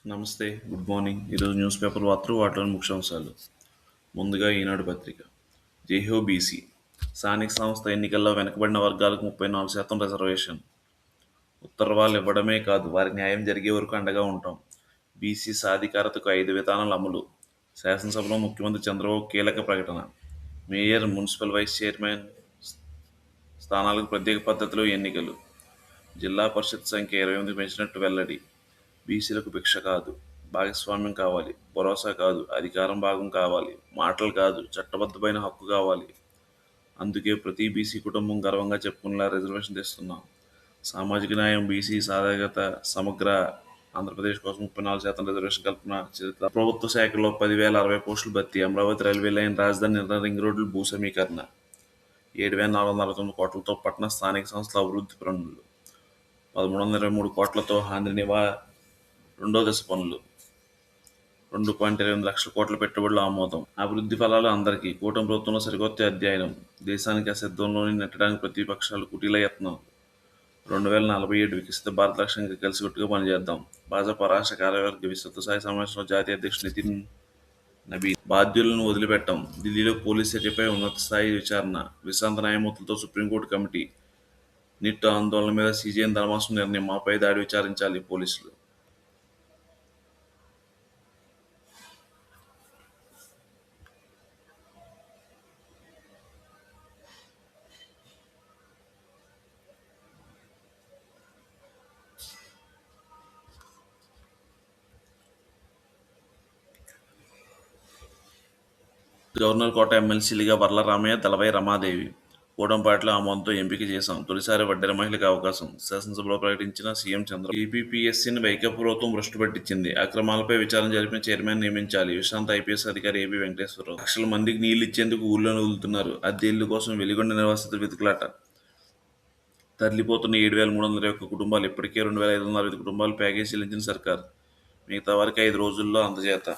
నమస్తే. Good morning. ఈరోజు news paper వార్తలోని ముఖ్యాంశాలు. ముందుగా ఈనాడు పత్రిక. జైహో బీసీ. స్థానిక సంస్థ ఎన్నికల్లో వెనుకబడిన వర్గాలకు 34% రిజర్వేషన్. ఉత్తర్వులు ఇవ్వడమే కాదు, వారికి న్యాయం జరిగే వరకు అండగా ఉంటాం. బీసీ సాధికారతకు 5 విధానాల అమలు. శాసనసభలో ముఖ్యమంత్రి చంద్రబాబు కీలక ప్రకటన. మేయర్, మున్సిపల్ వైస్ చైర్మన్ స్థానాలకు ప్రత్యేక పద్ధతిలో ఎన్నికలు. జిల్లా పరిషత్ సంఖ్య 28 పెంచినట్టు వెల్లడి. బీసీలకు భిక్ష కాదు, భాగస్వామ్యం కావాలి. భరోసా కాదు, అధికారం భాగం కావాలి. మాటలు కాదు, చట్టబద్ధమైన హక్కు కావాలి. అందుకే ప్రతి బీసీ కుటుంబం గర్వంగా చెప్పుకునేలా రిజర్వేషన్ తెస్తున్నాం. సామాజిక న్యాయం, బీసీ సాధికారత, సమగ్ర ఆంధ్రప్రదేశ్ కోసం 34% రిజర్వేషన్ కల్పన చరిత్ర. ప్రభుత్వ శాఖల్లో 10,060 పోస్టులు భర్తీ. అమరావతి రైల్వే లైన్, రాజధాని రింగ్ రోడ్లు భూ సమీకరణ. 7,469 కోట్లతో పట్టణ స్థానిక సంస్థల అభివృద్ధి పనులు. 1,323 కోట్లతో హాంద్రి రెండో దశ పనులు. 2.28 లక్షల కోట్ల పెట్టుబడులు ఆమోదం. అభివృద్ధి ఫలాలు అందరికీ. కూటమి ప్రభుత్వంలో సరికొత్త అధ్యాయం. దేశానికి అసిద్ధంలోని నెట్టడానికి ప్రతిపక్షాలు కుటీల యత్నం. 2047 వికసిత భారత లక్ష్యంగా కలిసికట్టుగా పనిచేద్దాం. భాజపా రాష్ట్ర కార్యవర్గ విస్తృత స్థాయి సమావేశంలో జాతీయ అధ్యక్షుడు నితిన్ నబీ. బాధ్యులను వదిలిపెట్టాం. ఢిల్లీలో పోలీస్ చర్యపై ఉన్నత స్థాయి విచారణ. విశ్రాంత న్యాయమూర్తులతో సుప్రీంకోర్టు కమిటీ. నిట్ ఆందోళన మీద సీజేఎం ధర్మాసనం నిర్ణయం. మాపై దాడి విచారించాలి పోలీసులు. గవర్నర్ కోట ఎమ్మెల్సీలుగా వర్ల దళవై రమాదేవి. కూడంపాటిలో ఆమోదంతో ఎంపిక చేశాం. తొలిసారి వడ్డెర మహిళకు అవకాశం. శాసనసభలో ప్రకటించిన సీఎం చంద్ర. ఏపీపీఎస్సీని వైకాపా ప్రభుత్వం భ్రష్టు పట్టించింది. అక్రమాలపై విచారణ జరిపిన చైర్మన్ నియమించాలి. విశ్రాంత ఐపీఎస్ అధికారి ఏబీ వెంకటేశ్వరరావు. లక్షల మందికి నీళ్లు ఇచ్చేందుకు ఊళ్ళోనే వదులుతున్నారు. అద్దె ఇళ్ల కోసం వెలిగొండ నిర్వాసితులు వెతుకులాట. తరలిపోతున్న 7,321 కుటుంబాలు. ఇప్పటికే 2,560 కుటుంబాలు ప్యాకేజీ చెల్లించిన సర్కార్. మిగతా వారికి 5 రోజుల్లో అందజేత.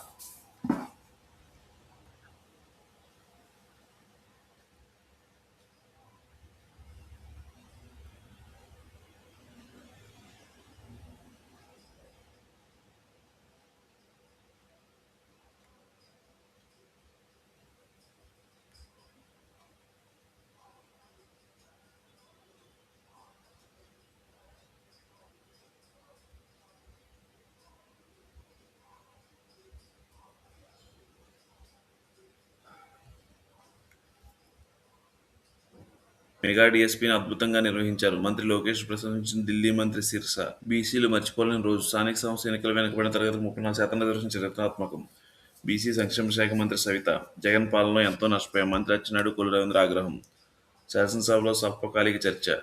మెగా డీఎస్పీని అద్భుతంగా నిర్వహించారు. మంత్రి లోకేష్ ప్రశంసించిన ఢిల్లీ మంత్రి సిర్సా. బీసీలు మర్చిపోలేని రోజు. స్థానిక సంస్థ ఎన్నికల వెనుకబడిన తరగతికి 34% రిజర్వేషన్ చరిత్రాత్మకం. బీసీ సంక్షేమ శాఖ మంత్రి సవిత. జగన్ పాలనలో ఎంతో నష్టపోయాం. మంత్రి అచ్చెన్నాయుడు, కొల్లు రవీంద్ర ఆగ్రహం. శాసనసభలో స్వల్పకాలిక చర్చ.